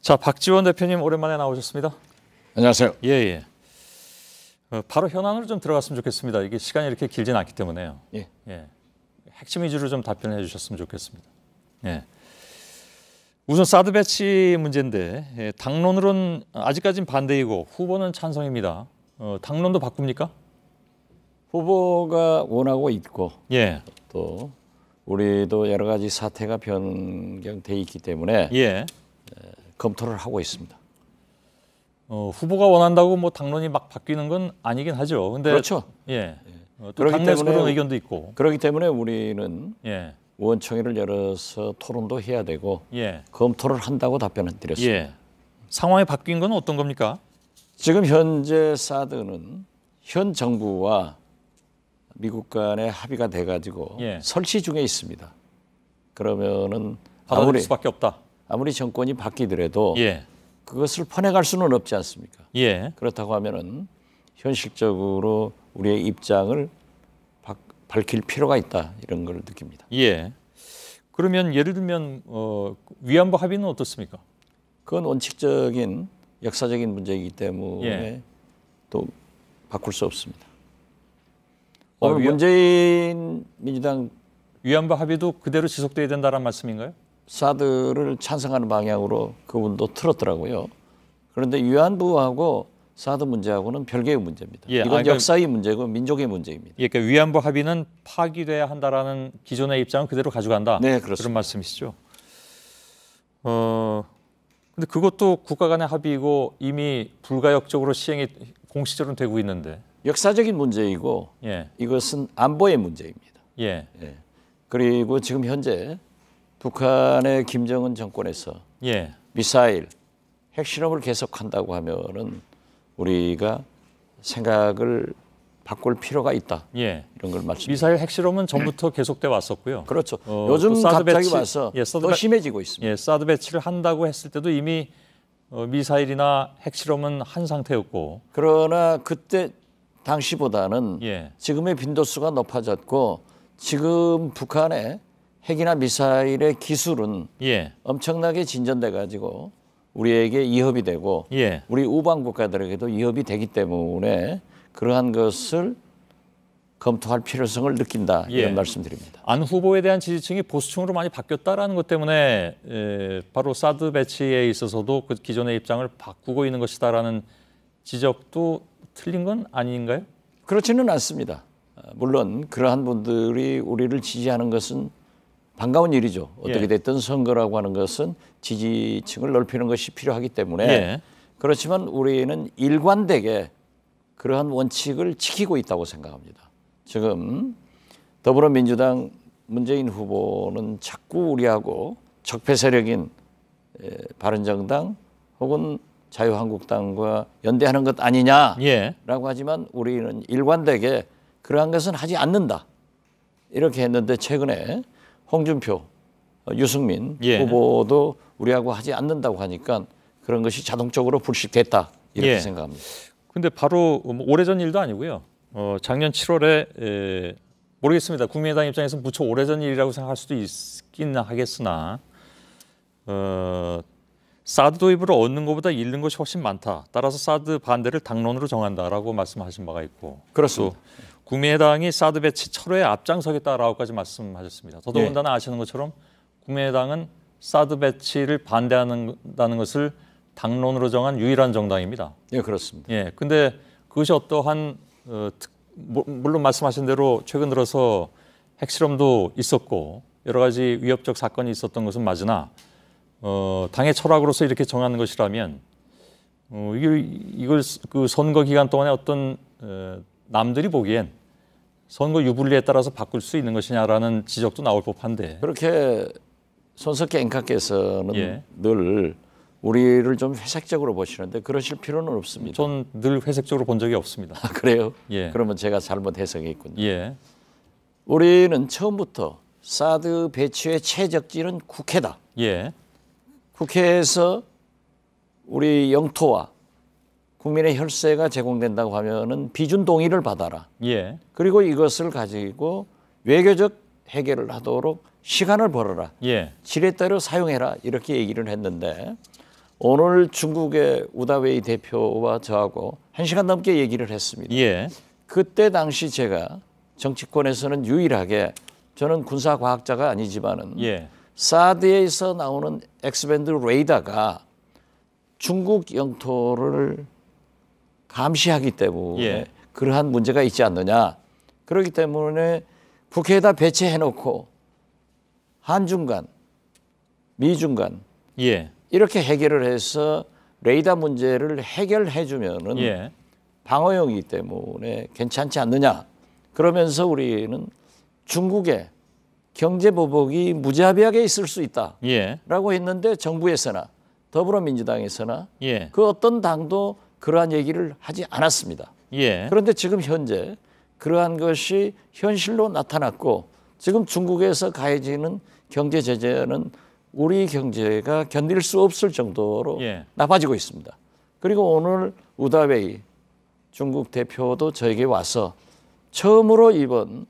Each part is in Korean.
자, 박지원 대표님 오랜만에 나오셨습니다. 안녕하세요. 예. 바로 현안으로 좀 들어갔으면 좋겠습니다. 이게 시간이 이렇게 길진 않기 때문에요. 예. 핵심 위주로 좀 답변해 주셨으면 좋겠습니다. 예. 우선 사드 배치 문제인데 당론으로는 아직까지는 반대이고 후보는 찬성입니다. 당론도 바꿉니까? 후보가 원하고 있고 예. 또 우리도 여러 가지 사태가 변경돼 있기 때문에 예. 검토를 하고 있습니다. 후보가 원한다고 뭐 당론이 막 바뀌는 건 아니긴 하죠. 근데 그렇죠. 예. 또 그렇기 당내에서 때문에 그런 의견도 있고. 그렇기 때문에 우리는 예. 의원총회를 열어서 토론도 해야 되고 예. 검토를 한다고 답변을 드렸습니다. 예. 상황이 바뀐 건 어떤 겁니까? 지금 현재 사드는 현 정부와 미국 간의 합의가 돼가지고 예. 설치 중에 있습니다. 그러면은 받아들일 수밖에 없다. 아무리 정권이 바뀌더라도 예. 그것을 퍼내갈 수는 없지 않습니까? 예. 그렇다고 하면은 현실적으로 우리의 입장을 밝힐 필요가 있다 이런 걸 느낍니다. 예. 그러면 예를 들면 위안부 합의는 어떻습니까? 그건 원칙적인 역사적인 문제이기 때문에 예. 또 바꿀 수 없습니다. 오늘 문재인 민주당 위안부 합의도 그대로 지속돼야 된다는 말씀인가요? 사드를 찬성하는 방향으로 그분도 틀었더라고요. 그런데 위안부하고 사드 문제하고는 별개의 문제입니다. 예, 이건 역사의 문제고 민족의 문제입니다. 예, 그러니까 위안부 합의는 파기돼야 한다라는 기존의 입장은 그대로 가져간다. 네, 그렇습니다. 그런 말씀이시죠. 근데 그것도 국가 간의 합의이고 이미 불가역적으로 시행이 공식적으로 되고 있는데. 역사적인 문제이고 예. 이것은 안보의 문제입니다. 예. 그리고 지금 현재 북한의 김정은 정권에서 예. 미사일 핵실험을 계속한다고 하면은 우리가 생각을 바꿀 필요가 있다. 예. 이런 걸 말씀드립니다. 미사일 핵실험은 전부터 계속돼 왔었고요. 그렇죠. 요즘 갑자기 와서 더 심해지고 있습니다. 예, 사드 배치를 한다고 했을 때도 이미 미사일이나 핵실험은 한 상태였고. 그러나 그때 당시보다는 예. 지금의 빈도수가 높아졌고 지금 북한의 핵이나 미사일의 기술은 예. 엄청나게 진전돼 가지고 우리에게 위협이 되고 예. 우리 우방 국가들에게도 위협이 되기 때문에 그러한 것을 검토할 필요성을 느낀다 이런 말씀드립니다. 안 후보에 대한 지지층이 보수층으로 많이 바뀌었다라는 것 때문에 바로 사드 배치에 있어서도 그 기존의 입장을 바꾸고 있는 것이다라는 지적도 틀린 건 아닌가요? 그렇지는 않습니다. 물론 그러한 분들이 우리를 지지하는 것은 반가운 일이죠. 어떻게 됐든 선거라고 하는 것은 지지층을 넓히는 것이 필요하기 때문에 그렇지만 우리는 일관되게 그러한 원칙을 지키고 있다고 생각합니다. 지금 더불어민주당 문재인 후보는 자꾸 우리하고 적폐 세력인 바른정당 혹은 자유한국당과 연대하는 것 아니냐라고 하지만 우리는 일관되게 그러한 것은 하지 않는다. 이렇게 했는데 최근에 홍준표, 유승민 후보도 우리하고 하지 않는다고 하니까 그런 것이 자동적으로 불식됐다. 이렇게 생각합니다. 근데 바로 오래전 일도 아니고요. 작년 7월에 모르겠습니다. 국민의당 입장에서 무척 오래전 일이라고 생각할 수도 있긴 하겠으나 사드 도입으로 얻는 것보다 잃는 것이 훨씬 많다. 따라서 사드 반대를 당론으로 정한다라고 말씀하신 바가 있고. 그렇습니다. 국민의당이 사드 배치 철회에 앞장서겠다라고까지 말씀하셨습니다. 더더군다나 아시는 것처럼 국민의당은 사드 배치를 반대한다는 것을 당론으로 정한 유일한 정당입니다. 예, 그렇습니다. 예, 근데 그것이 어떠한 물론 말씀하신 대로 최근 들어서 핵실험도 있었고 여러 가지 위협적 사건이 있었던 것은 맞으나 당의 철학으로서 이렇게 정하는 것이라면 이걸 그 선거 기간 동안에 어떤 남들이 보기엔 선거 유불리에 따라서 바꿀 수 있는 것이냐라는 지적도 나올 법한데 그렇게 손석희 앵커께서는 늘 우리를 좀 회색적으로 보시는데 그러실 필요는 없습니다. 전 늘 회색적으로 본 적이 없습니다. 아, 그래요? 예. 그러면 제가 잘못 해석했군요. 예. 우리는 처음부터 사드 배치의 최적지는 국회다. 예. 국회에서 우리 영토와 국민의 혈세가 제공된다고 하면은 비준 동의를 받아라. 예. 그리고 이것을 가지고 외교적 해결을 하도록 시간을 벌어라. 예. 지렛대로 사용해라. 이렇게 얘기를 했는데 오늘 중국의 우다웨이 대표와 저하고 1시간 넘게 얘기를 했습니다. 예. 그때 당시 제가 정치권에서는 유일하게 저는 군사과학자가 아니지만은 예. 사드에서 나오는 엑스밴드 레이더가 중국 영토를 감시하기 때문에 예. 그러한 문제가 있지 않느냐. 그렇기 때문에 국회에다 배치해놓고 한중 간, 미중 간 예. 이렇게 해결을 해서 레이더 문제를 해결해 주면은 예. 방어용이기 때문에 괜찮지 않느냐. 그러면서 우리는 중국의 경제 보복이 무자비하게 있을 수 있다라고 예. 했는데 정부에서나 더불어민주당에서나 예. 그 어떤 당도 그러한 얘기를 하지 않았습니다. 예. 그런데 지금 현재 그러한 것이 현실로 나타났고 지금 중국에서 가해지는 경제 제재는 우리 경제가 견딜 수 없을 정도로 예. 나빠지고 있습니다. 그리고 오늘 우다웨이 중국 대표도 저에게 와서 처음으로 이번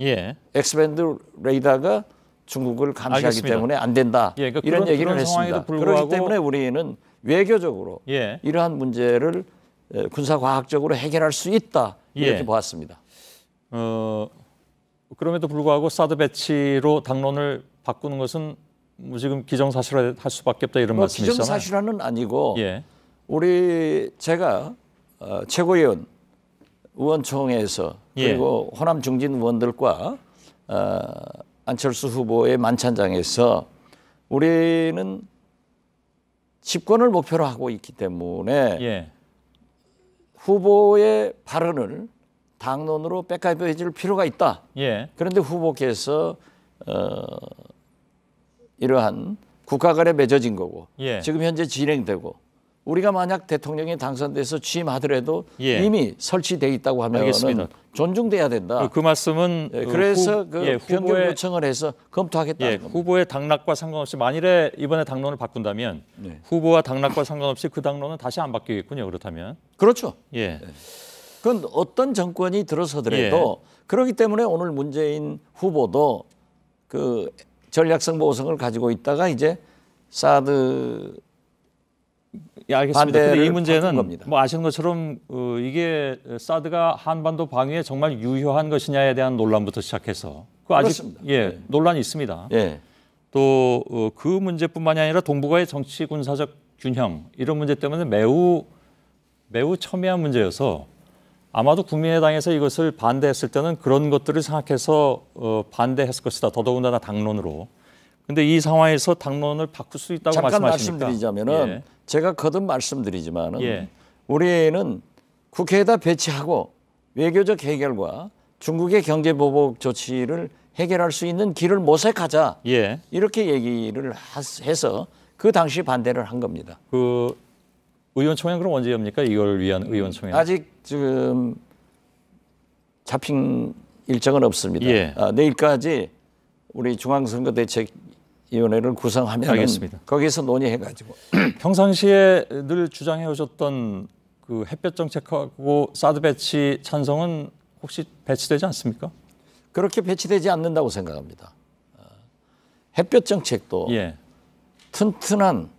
예. 엑스밴드 레이더가 중국을 감시하기 알겠습니다. 때문에 안 된다. 예, 그러니까 이런 얘기를 그런 했습니다. 상황에도 불구하고 그렇기 때문에 우리는 외교적으로 예. 이러한 문제를 군사과학적으로 해결할 수 있다. 이렇게 예. 보았습니다. 그럼에도 불구하고 사드 배치로 당론을 바꾸는 것은 뭐 지금 기정사실화 할 수밖에 없다 이런 말씀이시잖아요. 기정사실화는 아니고 예. 제가 최고위원 의원총회에서 예. 그리고 호남 중진 의원들과 안철수 후보의 만찬장에서 우리는 집권을 목표로 하고 있기 때문에 예. 후보의 발언을 당론으로 백업해 줄 필요가 있다. 예. 그런데 후보께서 이러한 국가 간에 맺어진 거고 예. 지금 현재 진행되고 우리가 만약 대통령이 당선돼서 취임하더라도 예. 이미 설치돼 있다고 하면 알겠습니다. 존중돼야 된다. 그 말씀은 그래서 변경 후보의 요청을 해서 검토하겠다는 겁니다. 후보의 당락과 상관없이 만일에 이번에 당론을 바꾼다면 네. 후보와 당락과 상관없이 그 당론은 다시 안 바뀌겠군요. 그렇다면. 그렇죠. 예. 그건 어떤 정권이 들어서더라도 그렇기 때문에 오늘 문재인 후보도 그 전략성 보성을 가지고 있다가 이제 사드 예, 알겠습니다. 근데 이 바꾼 문제는 겁니다. 뭐 아시는 것처럼 이게 사드가 한반도 방위에 정말 유효한 것이냐에 대한 논란부터 시작해서 그 아직 그렇습니다. 예, 논란이 있습니다. 예. 또 그 문제뿐만이 아니라 동북아의 정치 군사적 균형 이런 문제 때문에 매우 첨예한 문제여서 아마도 국민의당에서 이것을 반대했을 때는 그런 것들을 생각해서 반대했을 것이다. 더더군다나 당론으로. 근데 이 상황에서 당론을 바꿀 수 있다고 잠깐 말씀하시니까. 말씀드리자면은 예. 제가 거듭 말씀드리지만은 예. 우리는 국회에다 배치하고 외교적 해결과 중국의 경제 보복 조치를 해결할 수 있는 길을 모색하자. 예. 이렇게 얘기를 해서 그 당시 반대를 한 겁니다. 그 의원총회는 그럼 언제 엽니까? 이걸 위한 의원총회. 아직 지금 잡힌 일정은 없습니다. 예. 내일까지 우리 중앙선거대책위원회를 구성하면 알겠습니다. 거기서 논의해가지고 평상시에 늘 주장해 오셨던 그 햇볕 정책하고 사드 배치 찬성은 혹시 배치되지 않습니까? 그렇게 배치되지 않는다고 생각합니다. 햇볕 정책도 예. 튼튼한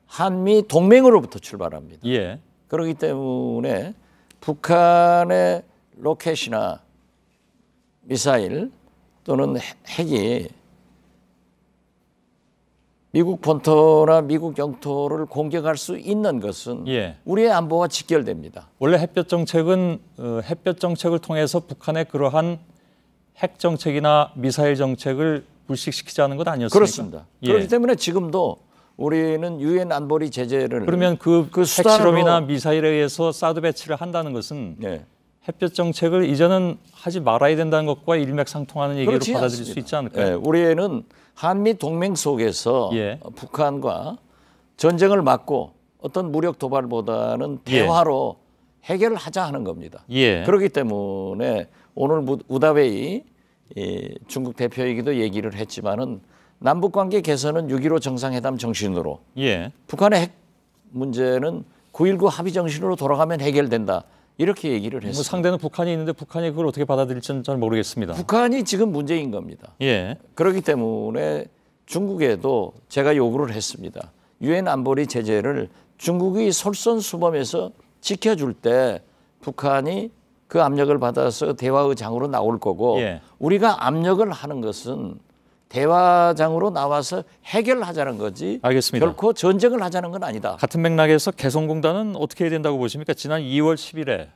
한미 동맹으로부터 출발합니다. 예. 그렇기 때문에 북한의 로켓이나 미사일 또는 핵이 미국 본토나 미국 영토를 공격할 수 있는 것은 예. 우리의 안보와 직결됩니다. 원래 햇볕 정책은 햇볕 정책을 통해서 북한의 그러한 핵 정책이나 미사일 정책을 불식시키자는 것 아니었습니까? 그렇습니다. 예. 그렇기 때문에 지금도 우리는 유엔 안보리 제재를 그러면 그 수단으로 핵실험이나 미사일에 의해서 사드 배치를 한다는 것은 네. 햇볕 정책을 이제는 하지 말아야 된다는 것과 일맥상통하는 얘기로 그렇지 받아들일 않습니다. 수 있지 않을까요? 네, 우리는 한미 동맹 속에서 예. 북한과 전쟁을 막고 어떤 무력 도발보다는 예. 대화로 해결을 하자 하는 겁니다. 예. 그렇기 때문에 오늘 우다웨이 중국 대표이기도 얘기를 했지만은 남북 관계 개선은 6.15 정상회담 정신으로 예. 북한의 핵 문제는 9.19 합의 정신으로 돌아가면 해결된다. 이렇게 얘기를 뭐 했습니다. 상대는 북한이 있는데 북한이 그걸 어떻게 받아들일지는 잘 모르겠습니다. 북한이 지금 문제인 겁니다. 예. 그렇기 때문에 중국에도 제가 요구를 했습니다. 유엔 안보리 제재를 중국이 솔선수범해서 지켜줄 때 북한이 그 압력을 받아서 대화의 장으로 나올 거고 예. 우리가 압력을 하는 것은 대화장으로 나와서 해결하자는 거지. 알겠습니다. 결코 전쟁을 하자는 건 아니다. 같은 맥락에서 개성공단은 어떻게 해야 된다고 보십니까? 지난 2월 10일에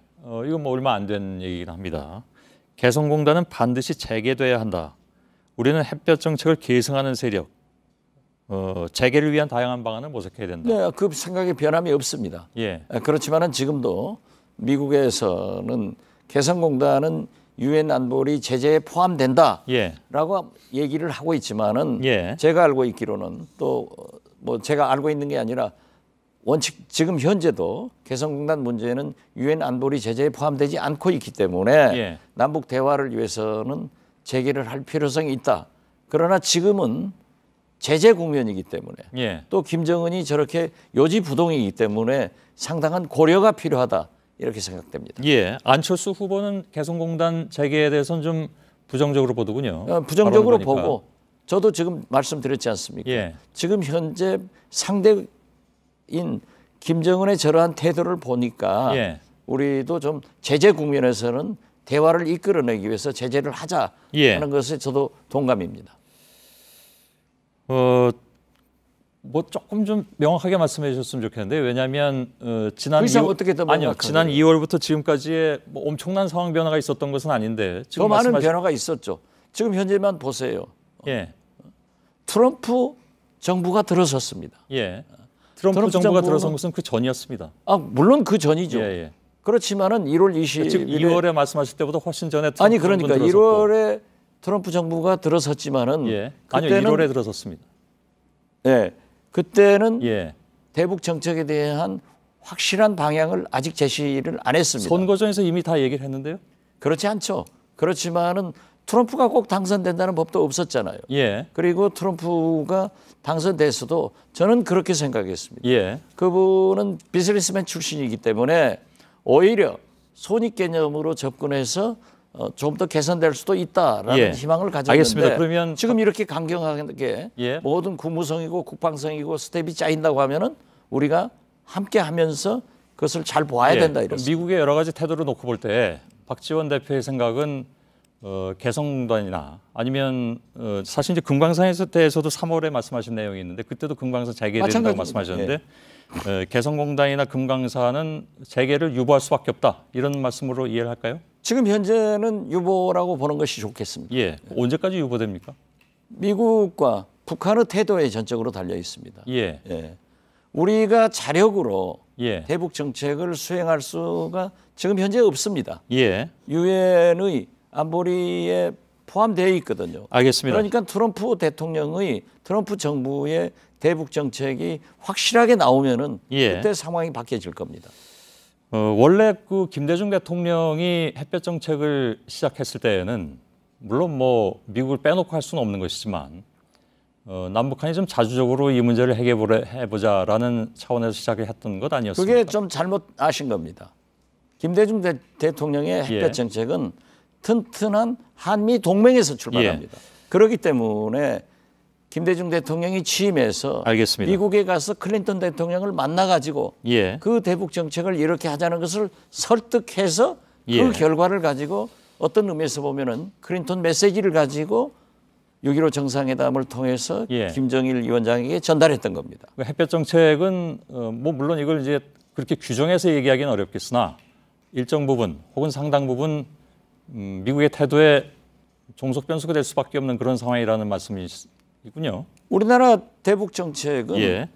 이건 뭐 얼마 안 된 얘기긴 합니다. 개성공단은 반드시 재개돼야 한다. 우리는 햇볕 정책을 계승하는 세력, 재개를 위한 다양한 방안을 모색해야 된다. 네, 그 생각에 변함이 없습니다. 예, 그렇지만은 지금도 미국에서는 개성공단은 유엔 안보리 제재에 포함된다라고 예, 얘기를 하고 있지만은 예. 제가 알고 있기로는 또 뭐 제가 알고 있는 게 아니라 원칙 지금 현재도 개성공단 문제는 유엔 안보리 제재에 포함되지 않고 있기 때문에 예. 남북 대화를 위해서는 재개를 할 필요성이 있다. 그러나 지금은 제재 국면이기 때문에 예. 또 김정은이 저렇게 요지부동이기 때문에 상당한 고려가 필요하다. 이렇게 생각됩니다. 예, 안철수 후보는 개성공단 재개에 대해서는 좀 부정적으로 보더군요. 부정적으로 발언을 보니까. 보고 저도 지금 말씀드렸지 않습니까? 예. 지금 현재 상대인 김정은의 저러한 태도를 보니까 예. 우리도 좀 제재 국면에서는 대화를 이끌어내기 위해서 제재를 하자 예. 하는 것에 저도 동감입니다. 뭐 조금 좀 명확하게 말씀해 주셨으면 좋겠는데 왜냐하면 지난 그 이상 어떻게 더 아니요 명확하게. 지난 2월부터 지금까지의 뭐 엄청난 상황 변화가 있었던 것은 아닌데 지금 더 많은 말씀하신 변화가 있었죠. 지금 현재만 보세요. 예, 트럼프 정부가 들어섰습니다. 예. 트럼프 트럼프 정부가 정부는- 들어선 것은 그 전이었습니다. 물론 그 전이죠. 예, 예. 그렇지만은 1월 20일에 지금 2월에 말씀하실 때보다 훨씬 전에 트럼프 아니 그러니까 정부는 들어섰고. 1월에 트럼프 정부가 들어섰지만은 예, 아니요 그때는 1월에 들어섰습니다. 네, 그때는 예, 대북 정책에 대한 확실한 방향을 아직 제시를 안 했습니다. 선거전에서 이미 다 얘기를 했는데요. 그렇지 않죠. 그렇지만은 트럼프가 꼭 당선된다는 법도 없었잖아요. 예, 그리고 트럼프가 당선됐어도 저는 그렇게 생각했습니다. 예, 그분은 비즈니스맨 출신이기 때문에 오히려 손익 개념으로 접근해서 좀 더 개선될 수도 있다라는 예. 희망을 가졌는데 알겠습니다. 그러면 지금 이렇게 강경하게 예. 모든 국무성이고 국방성이고 스텝이 짜인다고 하면은 우리가 함께 하면서 그것을 잘 보아야 예. 된다 이렇습니다. 미국의 여러 가지 태도를 놓고 볼 때 박지원 대표의 생각은 개성공단이나 아니면 사실 이제 금강산에 대해서도 3월에 말씀하신 내용이 있는데 그때도 금강산 재개된다고 마찬가지입니다. 말씀하셨는데 개성공단이나 금강산은 재개를 유보할 수밖에 없다 이런 말씀으로 이해를 할까요? 지금 현재는 유보라고 보는 것이 좋겠습니다. 예. 언제까지 유보됩니까? 미국과 북한의 태도에 전적으로 달려 있습니다. 예. 예. 우리가 자력으로 예. 대북 정책을 수행할 수가 지금 현재 없습니다. 예. 유엔의 안보리에 포함되어 있거든요. 알겠습니다. 그러니까 트럼프 정부의 대북 정책이 확실하게 나오면은 예. 그때 상황이 바뀌어질 겁니다. 원래 그 김대중 대통령이 햇볕 정책을 시작했을 때에는 물론 뭐 미국을 빼놓고 할 수는 없는 것이지만 남북한이 좀 자주적으로 이 문제를 해보자라는 차원에서 시작을 했던 것 아니었습니까? 그게 좀 잘못 아신 겁니다. 김대중 대통령의 햇볕 예. 정책은 튼튼한 한미 동맹에서 출발합니다. 그렇기 때문에 김대중 대통령이 취임해서 알겠습니다. 미국에 가서 클린턴 대통령을 만나가지고 예. 그 대북 정책을 이렇게 하자는 것을 설득해서 예. 그 결과를 가지고 어떤 의미에서 보면은 클린턴 메시지를 가지고 6.15 정상회담을 통해서 예. 김정일 위원장에게 전달했던 겁니다. 그 햇볕 정책은 뭐 물론 이걸 이제 그렇게 규정해서 얘기하기는 어렵겠으나 일정 부분 혹은 상당 부분 미국의 태도에 종속 변수가 될 수밖에 없는 그런 상황이라는 말씀이군요. 우리나라 대북 정책은 예.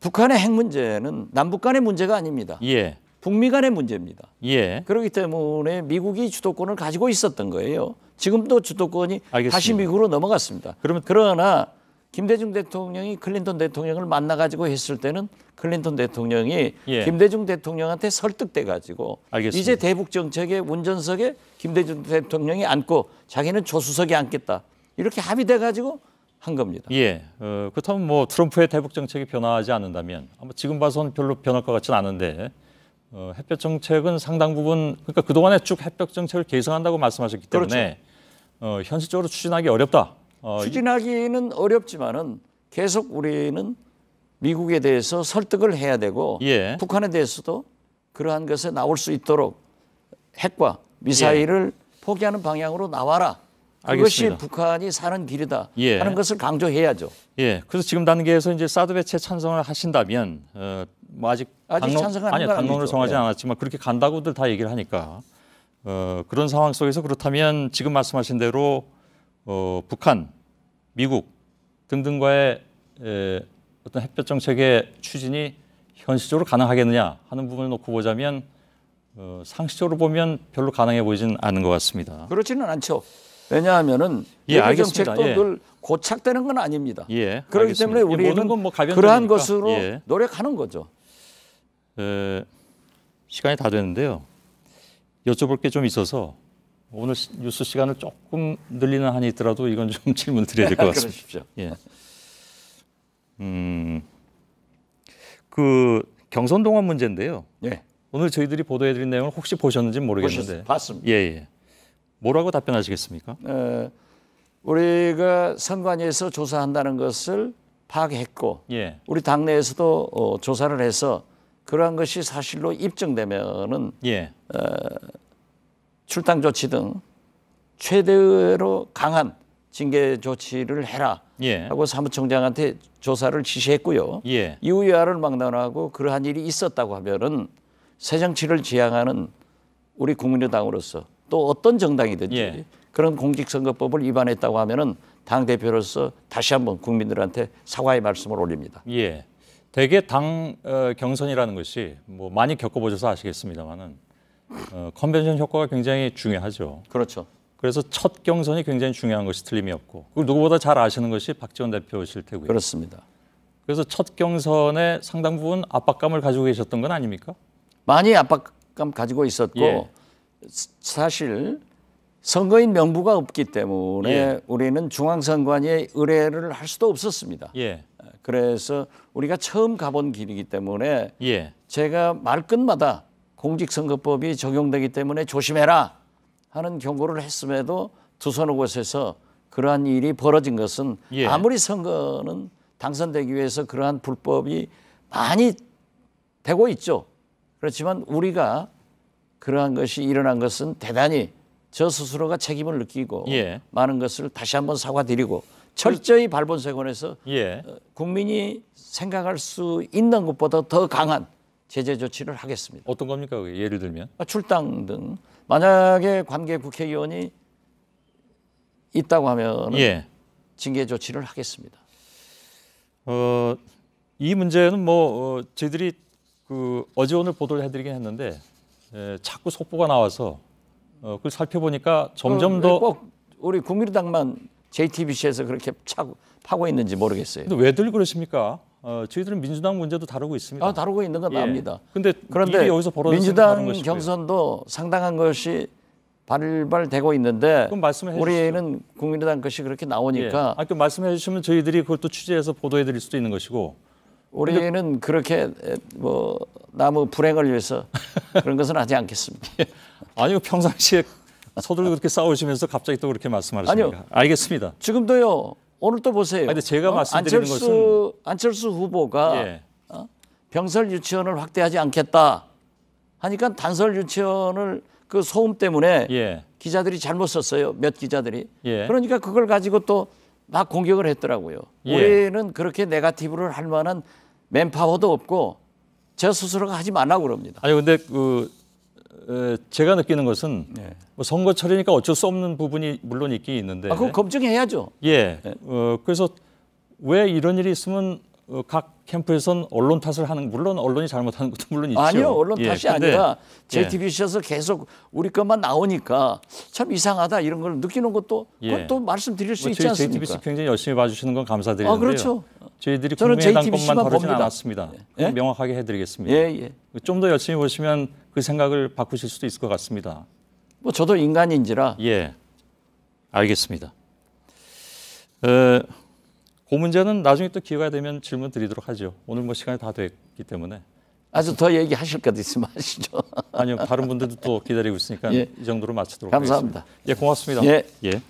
북한의 핵 문제는 남북 간의 문제가 아닙니다. 예. 북미 간의 문제입니다. 예. 그렇기 때문에 미국이 주도권을 가지고 있었던 거예요. 지금도 주도권이 알겠습니다. 다시 미국으로 넘어갔습니다. 그러나 김대중 대통령이 클린턴 대통령을 만나가지고 했을 때는 클린턴 대통령이 예. 김대중 대통령한테 설득돼가지고 알겠습니다. 이제 대북 정책의 운전석에 김대중 대통령이 앉고 자기는 조수석에 앉겠다. 이렇게 합의돼가지고 한 겁니다. 예. 그렇다면 뭐 트럼프의 대북 정책이 변화하지 않는다면 아마 지금 봐서는 별로 변할 것 같지는 않은데 햇볕 정책은 상당 부분 그러니까 그동안에 쭉 햇볕 정책을 계승한다고 말씀하셨기 때문에 현실적으로 추진하기 어렵다. 추진하기는 어렵지만은 계속 우리는 미국에 대해서 설득을 해야 되고 예. 북한에 대해서도 그러한 것에 나올 수 있도록 핵과 미사일을 포기하는 방향으로 나와라. 그것이 알겠습니다. 북한이 사는 길이다 예. 하는 것을 강조해야죠. 예. 그래서 지금 단계에서 이제 사드 배치에 찬성을 하신다면 뭐 아직 찬성하는 건 당론을 아니죠. 정하지 예. 않았지만 그렇게 간다고들 다 얘기를 하니까 그런 상황 속에서 그렇다면 지금 말씀하신 대로 북한, 미국 등등과의 어떤 햇볕 정책의 추진이 현실적으로 가능하겠느냐 하는 부분을 놓고 보자면 상식적으로 보면 별로 가능해 보이진 않은 것 같습니다. 그렇지는 않죠. 왜냐하면은 예, 외교 알겠습니다. 정책도 예. 늘 고착되는 건 아닙니다. 예, 그렇기 알겠습니다. 때문에 우리는 뭐 그러한 것으로 예. 노력하는 거죠. 시간이 다 됐는데요. 여쭤볼 게 좀 있어서 오늘 뉴스 시간을 조금 늘리는 한이 있더라도 이건 좀 질문 드려야 될 것 같습니다. 그러십시오. 예. 그 경선동원 문제인데요. 예. 오늘 저희들이 보도해드린 내용을 혹시 보셨는지 모르겠는데. 봤습니다. 예, 예. 뭐라고 답변하시겠습니까? 우리가 선관위에서 조사한다는 것을 파악했고 예. 우리 당내에서도 조사를 해서 그러한 것이 사실로 입증되면은 예. 출당 조치 등 최대로 강한 징계 조치를 해라 예. 하고 사무총장한테 조사를 지시했고요. 예. 이후야를 막론하고 그러한 일이 있었다고 하면은 새정치를 지향하는 우리 국민의당으로서 또 어떤 정당이든지 예. 그런 공직선거법을 위반했다고 하면은 당 대표로서 다시 한번 국민들한테 사과의 말씀을 올립니다. 예. 대개 당 경선이라는 것이 뭐 많이 겪어보셔서 아시겠습니다만은 컨벤션 효과가 굉장히 중요하죠. 그렇죠. 그래서 첫 경선이 굉장히 중요한 것이 틀림이 없고 그리고 누구보다 잘 아시는 것이 박지원 대표실 테고요. 그렇습니다. 그래서 첫 경선에 상당 부분 압박감을 가지고 계셨던 건 아닙니까? 많이 압박감 가지고 있었고 예. 사실 선거인 명부가 없기 때문에 예. 우리는 중앙선관위에 의뢰를 할 수도 없었습니다. 예. 그래서 우리가 처음 가본 길이기 때문에 예. 제가 말끝마다 공직선거법이 적용되기 때문에 조심해라 하는 경고를 했음에도 두서너 곳에서 그러한 일이 벌어진 것은 예. 아무리 선거는 당선되기 위해서 그러한 불법이 많이 되고 있죠. 그렇지만 우리가 그러한 것이 일어난 것은 대단히 저 스스로가 책임을 느끼고 예. 많은 것을 다시 한번 사과드리고 철저히 발본색원에서 예. 국민이 생각할 수 있는 것보다 더 강한 제재 조치를 하겠습니다. 어떤 겁니까? 그게? 예를 들면 출당 등 만약에 관계 국회의원이 있다고 하면 예. 징계 조치를 하겠습니다. 이 문제는 뭐 저희들이 그 어제 오늘 보도를 해드리긴 했는데 자꾸 속보가 나와서 그걸 살펴보니까 점점 더 꼭 우리 국민의당만 JTBC에서 그렇게 파고 있는지 모르겠어요. 근데 왜들 그러십니까? 저희들은 민주당 문제도 다루고 있습니다. 다루고 있는 건 예. 압니다. 그런데 그런데 일이 여기서 벌어졌으면 민주당 다른 것이고요. 경선도 상당한 것이 발발되고 있는데 그럼 말씀해 주시죠. 우리는 국민의당 것이 그렇게 나오니까 그 말씀해 주시면 저희들이 그걸 또 취재해서 보도해 드릴 수도 있는 것이고 우리는 그렇게 뭐 나무 불행을 위해서 그런 것은 하지 않겠습니다. 아니요 평상시에 서둘러 그렇게 싸우시면서 갑자기 또 그렇게 말씀하십니까? 아니요. 알겠습니다. 지금도요. 오늘 또 보세요. 근데 제가 말씀드리는 안철수 후보가 예. 병설 유치원을 확대하지 않겠다 하니까 단설 유치원을 그 소음 때문에 예. 기자들이 잘못 썼어요. 몇 기자들이. 예. 그러니까 그걸 가지고 또 막 공격을 했더라고요. 예. 우리는 그렇게 네거티브를 할 만한 맨파워도 없고 저 스스로가 하지 말라고 그럽니다. 아니 근데 제가 느끼는 것은 뭐 선거철이니까 어쩔 수 없는 부분이 물론 있긴 있는데 그거 검증해야죠. 예. 그래서 왜 이런 일이 있으면 각 캠프에선 언론 탓을 하는 물론 언론이 잘못하는 것도 물론 있죠. 아니요. 언론 예, 탓이 근데, 아니라 JTBC에서 계속 우리 것만 나오니까 참 이상하다 이런 걸 느끼는 것도 그것도 말씀드릴 수 있지 저희 않습니까? JTBC 굉장히 열심히 봐주시는 건 감사드리는데요. 그렇죠. 저희들이 저는 국민의당 JTBC 것만 만 다루지는 봅니다. 않았습니다. 예? 명확하게 해드리겠습니다. 예. 좀 더 열심히 보시면 그 생각을 바꾸실 수도 있을 것 같습니다. 뭐 저도 인간인지라 예, 알겠습니다. 그 문제는 나중에 또 기회가 되면 질문 드리도록 하죠. 오늘 뭐 시간이 다 됐기 때문에. 아주 더 얘기하실 것 있으면 하시죠. 아니요, 다른 분들도 또 기다리고 있으니까 예. 이 정도로 마치도록 감사합니다. 하겠습니다. 예, 고맙습니다. 예. 예.